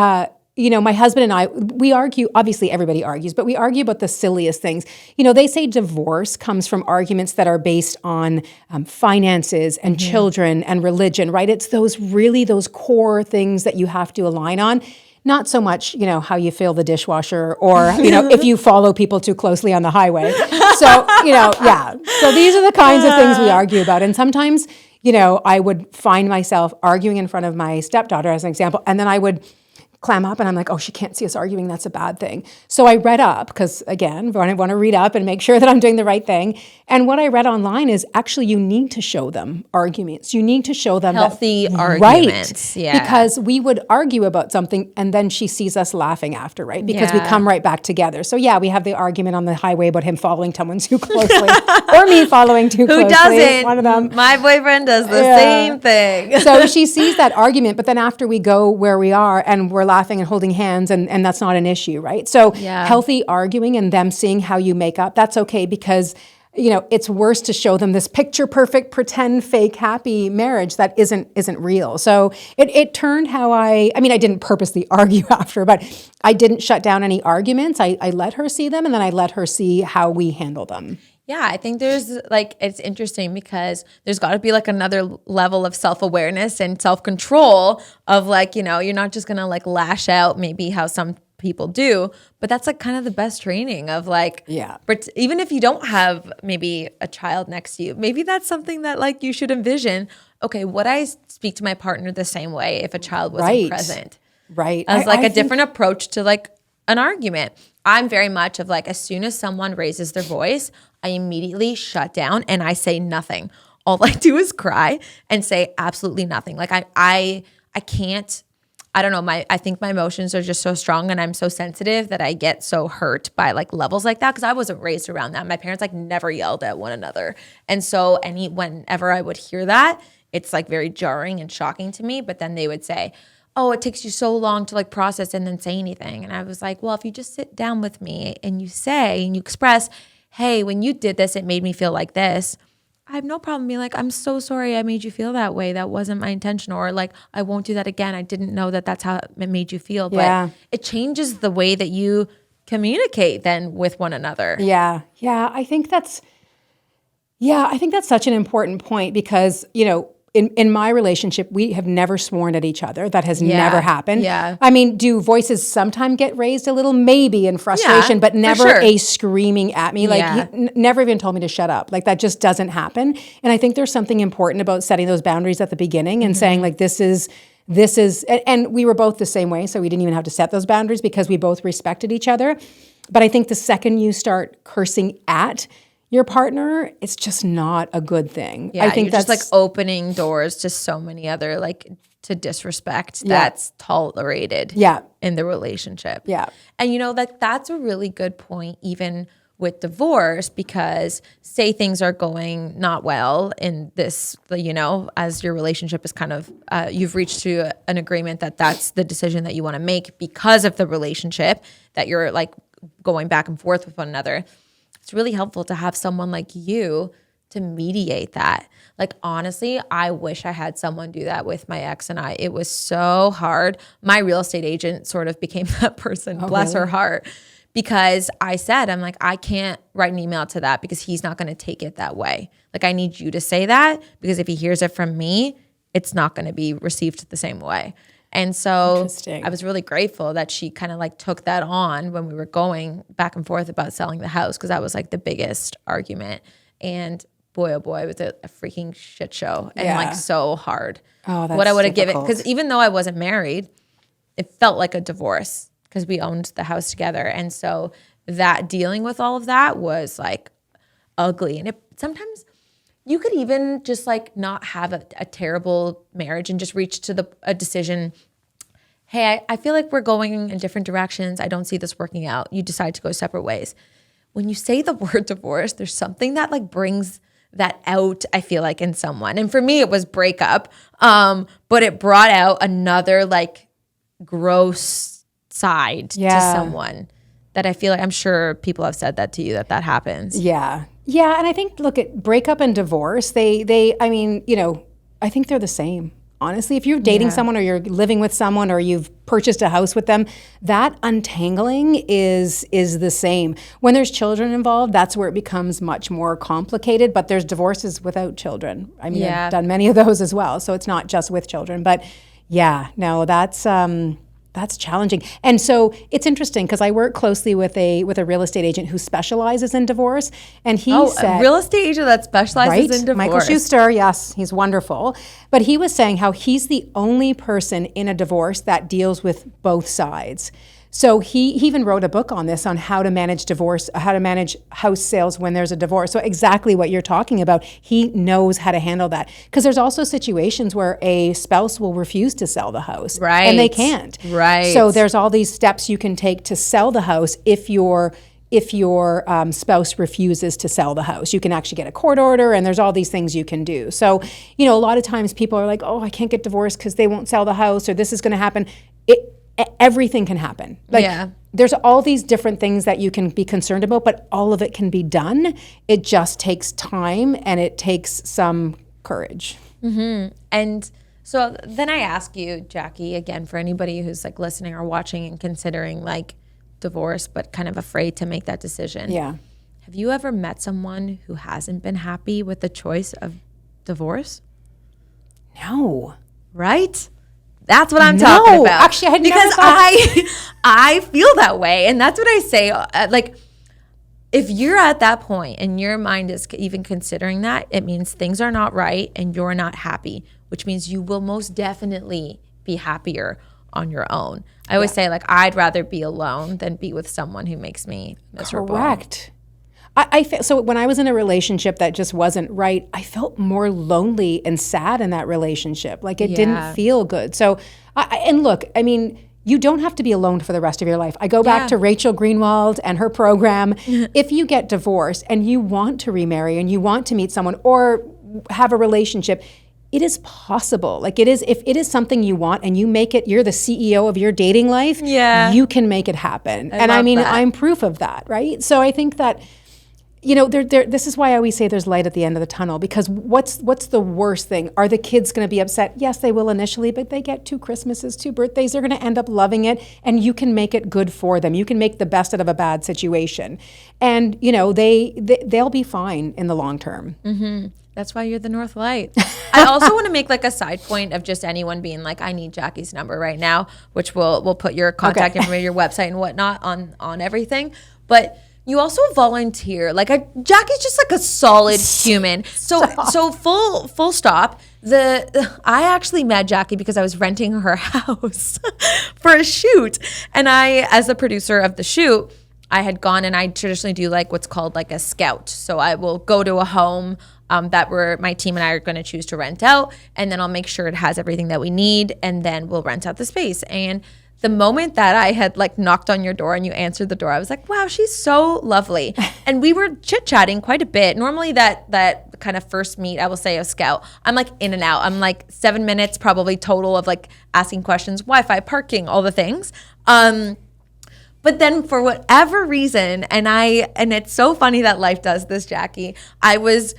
my husband and I, we argue, obviously everybody argues, but we argue about the silliest things. They say divorce comes from arguments that are based on finances and children and religion, right? It's those core things that you have to align on. Not so much, how you fill the dishwasher or, if you follow people too closely on the highway. So, yeah. So these are the kinds of things we argue about. And sometimes, I would find myself arguing in front of my stepdaughter, as an example, and then I would clam up and I'm like, oh, she can't see us arguing. That's a bad thing. So I read up because, again, I want to read up and make sure that I'm doing the right thing. And what I read online is actually you need to show them arguments. You need to show them healthy arguments. Right. Yeah. Because we would argue about something and then she sees us laughing after, right? Because we come right back together. So yeah, we have the argument on the highway about him following someone too closely or me following too closely. Who doesn't? One of them. My boyfriend does the same thing. So she sees that argument, but then after we go where we are and we're laughing and holding hands, and that's not an issue, right? So healthy arguing and them seeing how you make up, that's okay, because it's worse to show them this picture perfect, pretend, fake, happy marriage that isn't real. So it turned how I didn't purposely argue after, but I didn't shut down any arguments. I let her see them, and then I let her see how we handle them. Yeah, I think it's interesting because there's got to be another level of self-awareness and self-control of you're not just going to lash out maybe how some people do, but that's like kind of the best training of like, Yeah. but even if you don't have maybe a child next to you, maybe that's something that like you should envision. Okay, would I speak to my partner the same way if a child wasn't present? Right. As like I a different approach to like an argument. I'm very much of like, as soon as someone raises their voice, I immediately shut down and I say nothing. All I do is cry and say absolutely nothing. Like I can't, I don't know, I think my emotions are just so strong and I'm so sensitive that I get so hurt by like levels like that because I wasn't raised around that. My parents like never yelled at one another. And so whenever I would hear that, it's like very jarring and shocking to me. But then they would say, oh, it takes you so long to like process and then say anything. And I was like, well, if you just sit down with me and you say and you express, hey, when you did this, it made me feel like this. I have no problem being like, I'm so sorry I made you feel that way. That wasn't my intention. Or like, I won't do that again. I didn't know that that's how it made you feel. But it changes the way that you communicate then with one another. Yeah. Yeah. I think that's such an important point because, you know, in my relationship, we have never sworn at each other. That has never happened. Yeah. I mean, do voices sometimes get raised a little? Maybe in frustration, but never a screaming at me. Like he never even told me to shut up. Like that just doesn't happen. And I think there's something important about setting those boundaries at the beginning and saying like, this is, and we were both the same way. So we didn't even have to set those boundaries because we both respected each other. But I think the second you start cursing at your partner, it's just not a good thing. Yeah, I think that's just like opening doors to so many other like to disrespect that's tolerated in the relationship. Yeah. And you know, like that's a really good point even with divorce because say things are going not well in this, you know, as your relationship is kind of, you've reached to an agreement that that's the decision that you want to make because of the relationship that you're like going back and forth with one another. It's really helpful to have someone like you to mediate that. Like, honestly, I wish I had someone do that with my ex and I. It was so hard. My real estate agent sort of became that person, bless her heart, because I said, I'm like, I can't write an email to that because he's not going to take it that way. Like, I need you to say that because if he hears it from me, it's not going to be received the same way. And so I was really grateful that she kind of like took that on when we were going back and forth about selling the house because that was like the biggest argument. And boy, oh boy, it was a freaking shit show and like so hard. Oh, that's what I would have given, because even though I wasn't married, it felt like a divorce because we owned the house together. And so that dealing with all of that was like ugly. And sometimes you could even just like not have a terrible marriage and just reach to a decision. Hey, I feel like we're going in different directions. I don't see this working out. You decide to go separate ways. When you say the word divorce, there's something that like brings that out, I feel like, in someone. And for me, it was breakup. But it brought out another like gross side to someone that I feel like I'm sure people have said that to you that happens. Yeah. Yeah, and I think, look, at breakup and divorce, I mean, you know, I think they're the same. Honestly, if you're dating someone or you're living with someone or you've purchased a house with them, that untangling is the same. When there's children involved, that's where it becomes much more complicated, but there's divorces without children. I mean, I've done many of those as well, so it's not just with children. But yeah, no, that's challenging. And so it's interesting because I work closely with a real estate agent who specializes in divorce. And he said, a real estate agent that specializes in divorce. Michael Schuster, yes, he's wonderful. But he was saying how he's the only person in a divorce that deals with both sides. So he even wrote a book on this, on how to manage divorce, how to manage house sales when there's a divorce. So exactly what you're talking about, he knows how to handle that. Because there's also situations where a spouse will refuse to sell the house. Right. And they can't. Right. So there's all these steps you can take to sell the house if your spouse refuses to sell the house. You can actually get a court order, and there's all these things you can do. So, you know, a lot of times people are like, oh, I can't get divorced because they won't sell the house, or this is going to happen. Everything can happen. Like, there's all these different things that you can be concerned about, but all of it can be done. It just takes time and it takes some courage. Mm-hmm. And so then I ask you, Jackie, again, for anybody who's like listening or watching and considering like divorce, but kind of afraid to make that decision. Yeah. Have you ever met someone who hasn't been happy with the choice of divorce? No. Right? That's what I'm talking about. Actually, I had never because I feel that way. And that's what I say. Like, if you're at that point and your mind is even considering that, it means things are not right and you're not happy, which means you will most definitely be happier on your own. I always say, like, I'd rather be alone than be with someone who makes me miserable. Correct. So when I was in a relationship that just wasn't right, I felt more lonely and sad in that relationship. Like, it didn't feel good. So, and look, I mean, you don't have to be alone for the rest of your life. I go back to Rachel Greenwald and her program. If you get divorced and you want to remarry and you want to meet someone or have a relationship, it is possible. Like, it is, if it is something you want and you make it, you're the CEO of your dating life, you can make it happen. I mean, I'm proof of that, right? So I think that, you know, this is why I always say there's light at the end of the tunnel, because what's the worst thing? Are the kids going to be upset? Yes, they will initially, but they get 2 Christmases, 2 birthdays. They're going to end up loving it, and you can make it good for them. You can make the best out of a bad situation. And, you know, they'll be fine in the long term. Mm-hmm. That's why you're the Northlight. I also want to make like a side point of just anyone being like, I need Jackie's number right now, which we'll put your contact information, your website and whatnot on everything. But you also volunteer. Like, Jackie's just like a solid human. So full stop. I actually met Jackie because I was renting her house for a shoot. And I, as the producer of the shoot, I had gone and I traditionally do like what's called like a scout. So I will go to a home that my team and I are going to choose to rent out. And then I'll make sure it has everything that we need. And then we'll rent out the space. And the moment that I had like knocked on your door and you answered the door, I was like, wow, she's so lovely. And we were chit-chatting quite a bit. Normally that kind of first meet, I will say, a scout, I'm like in and out. I'm like 7 minutes probably total of like asking questions, Wi-Fi, parking, all the things. But then for whatever reason, and it's so funny that life does this, Jackie, I was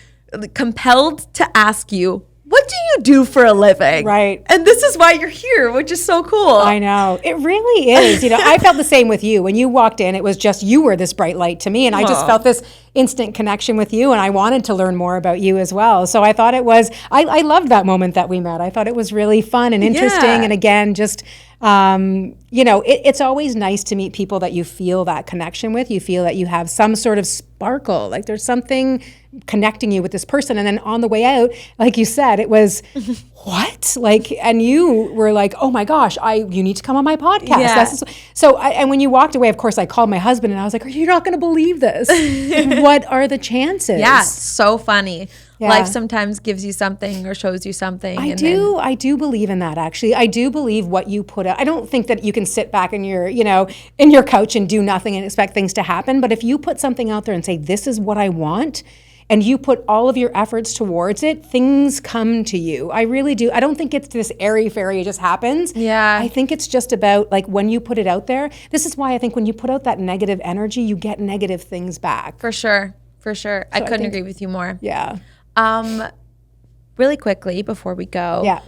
compelled to ask you, what do you do for a living? Right. And this is why you're here, which is so cool. I know. It really is. You know, I felt the same with you. When you walked in, it was just, you were this bright light to me. And I just felt this instant connection with you. And I wanted to learn more about you as well. So I thought I loved that moment that we met. I thought it was really fun and interesting. Yeah. And again, just, you know, it's always nice to meet people that you feel that connection with. You feel that you have some sort of sparkle, like there's something connecting you with this person. And then on the way out, like you said, it was, what? Like, and you were like, oh my gosh, you need to come on my podcast. Yeah. And when you walked away, of course, I called my husband and I was like, you're not going to believe this. What are the chances? Yeah, so funny. Yeah. Life sometimes gives you something or shows you something. I do believe in that, actually. I do believe what you put out. I don't think that you can sit back in your couch and do nothing and expect things to happen. But if you put something out there and say, this is what I want, and you put all of your efforts towards it, things come to you. I really do. I don't think it's this airy-fairy, it just happens. Yeah. I think it's just about, like, when you put it out there, this is why I think when you put out that negative energy, you get negative things back. For sure. So I couldn't agree with you more. Yeah. Really quickly before we go. Yeah.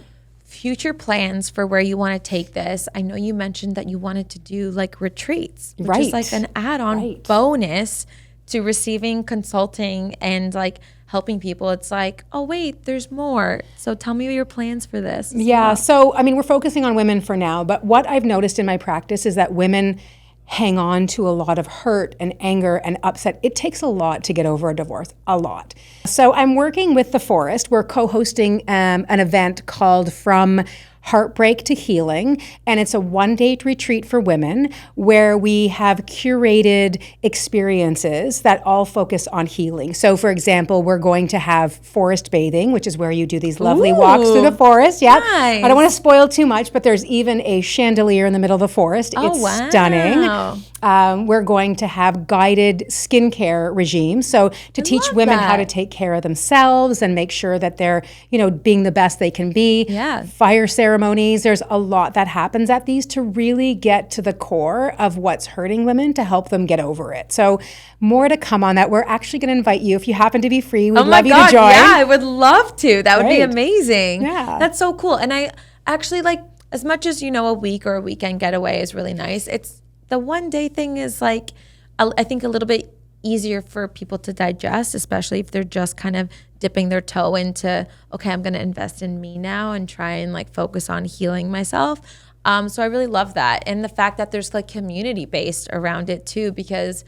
Future plans for where you want to take this. I know you mentioned that you wanted to do like retreats, which is like an add-on bonus to receiving consulting and like helping people. It's like, oh wait, there's more. So tell me your plans for this. Yeah. So, I mean, we're focusing on women for now, but what I've noticed in my practice is that women hang on to a lot of hurt and anger and upset. It takes a lot to get over a divorce, a lot. So I'm working with The Forest. We're co-hosting an event called From Heartbreak to Healing, and it's a one-day retreat for women where we have curated experiences that all focus on healing. So, for example, we're going to have forest bathing, which is where you do these lovely walks through the forest. Yeah, nice. I don't want to spoil too much, but there's even a chandelier in the middle of the forest. It's stunning. We're going to have guided skincare regimes, so to teach women how to take care of themselves and make sure that they're, being the best they can be. Yeah. Fire ceremonies. There's a lot that happens at these to really get to the core of what's hurting women to help them get over it. So more to come on that. We're actually going to invite you if you happen to be free. We'd love you to join. Yeah, I would love to. That would be amazing. Yeah. That's so cool. And I actually as much as, a week or a weekend getaway is really nice. It's the one day thing is I think a little bit easier for people to digest, especially if they're just kind of dipping their toe into, okay, I'm going to invest in me now and try and like focus on healing myself. So I really love that. And the fact that there's like community based around it too, because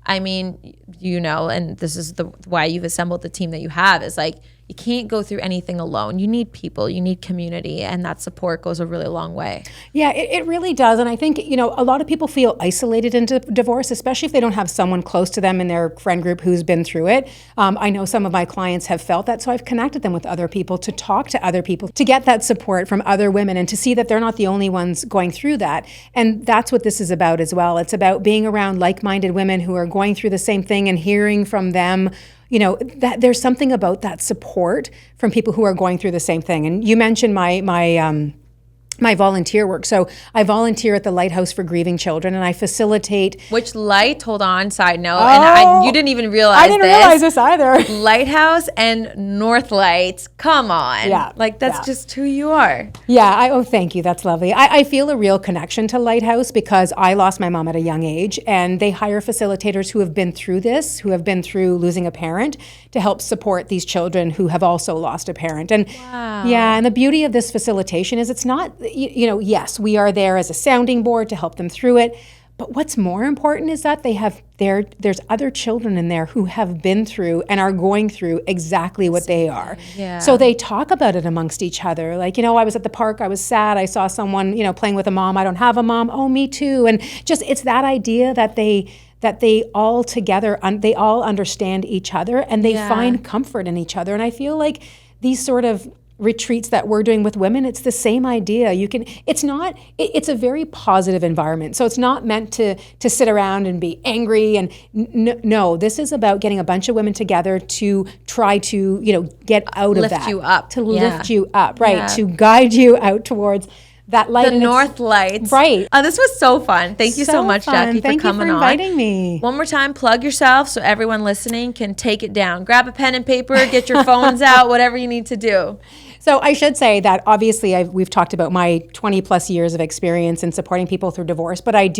I mean, and this is why you've assembled the team that you have, is like, you can't go through anything alone. You need people, you need community, and that support goes a really long way. Yeah, it really does. And I think, a lot of people feel isolated into divorce, especially if they don't have someone close to them in their friend group who's been through it. I know some of my clients have felt that, so I've connected them with other people to talk to other people, to get that support from other women and to see that they're not the only ones going through that. And that's what this is about as well. It's about being around like-minded women who are going through the same thing and hearing from them, that there's something about that support from people who are going through the same thing. And you mentioned my volunteer work. So I volunteer at the Lighthouse for Grieving Children, and I facilitate. Hold on, side note, and you didn't even realize I didn't realize this either. Lighthouse and Northlight, come on. Yeah. That's just who you are. Yeah, thank you, that's lovely. I feel a real connection to Lighthouse because I lost my mom at a young age, and they hire facilitators who have been through this, who have been through losing a parent, to help support these children who have also lost a parent. And wow. Yeah, and the beauty of this facilitation is it's not, yes, we are there as a sounding board to help them through it. But what's more important is that there's other children in there who have been through and are going through exactly what they are. Yeah. So they talk about it amongst each other. Like, I was at the park, I was sad, I saw someone, playing with a mom, I don't have a mom, oh, me too. And just, it's that idea that they all together, they all understand each other and they find comfort in each other. And I feel like these sort of retreats that we're doing with women, it's the same idea. It's a very positive environment. So it's not meant to sit around and be angry. And no, this is about getting a bunch of women together to try to, get out of that. Lift you up. To lift you up, right. Yeah. To guide you out towards that light. The Northlight. Right. This was so fun. Thank you so much, Jackie, for coming on. Thank you for inviting me. One more time, plug yourself so everyone listening can take it down. Grab a pen and paper, get your phones out, whatever you need to do. So I should say that obviously we've talked about my 20 plus years of experience in supporting people through divorce, but I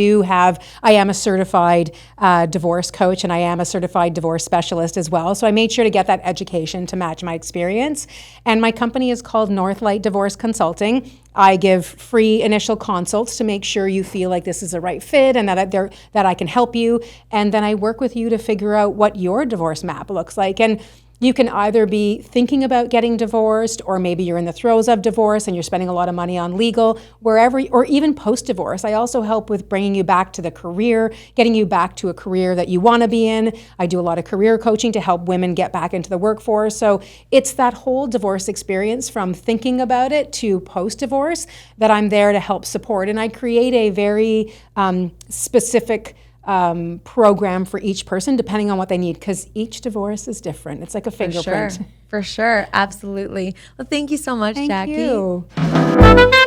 am a certified divorce coach and I am a certified divorce specialist as well. So I made sure to get that education to match my experience. And my company is called Northlight Divorce Consulting. I give free initial consults to make sure you feel like this is the right fit and that I can help you. And then I work with you to figure out what your divorce map looks like. And you can either be thinking about getting divorced, or maybe you're in the throes of divorce and you're spending a lot of money on legal, or even post-divorce. I also help with bringing you back to the career, getting you back to a career that you want to be in. I do a lot of career coaching to help women get back into the workforce. So it's that whole divorce experience from thinking about it to post-divorce that I'm there to help support. And I create a very specific program for each person depending on what they need, because each divorce is different. It's like a fingerprint. For sure. Absolutely. Well, thank you so much, Jackie. Thank you.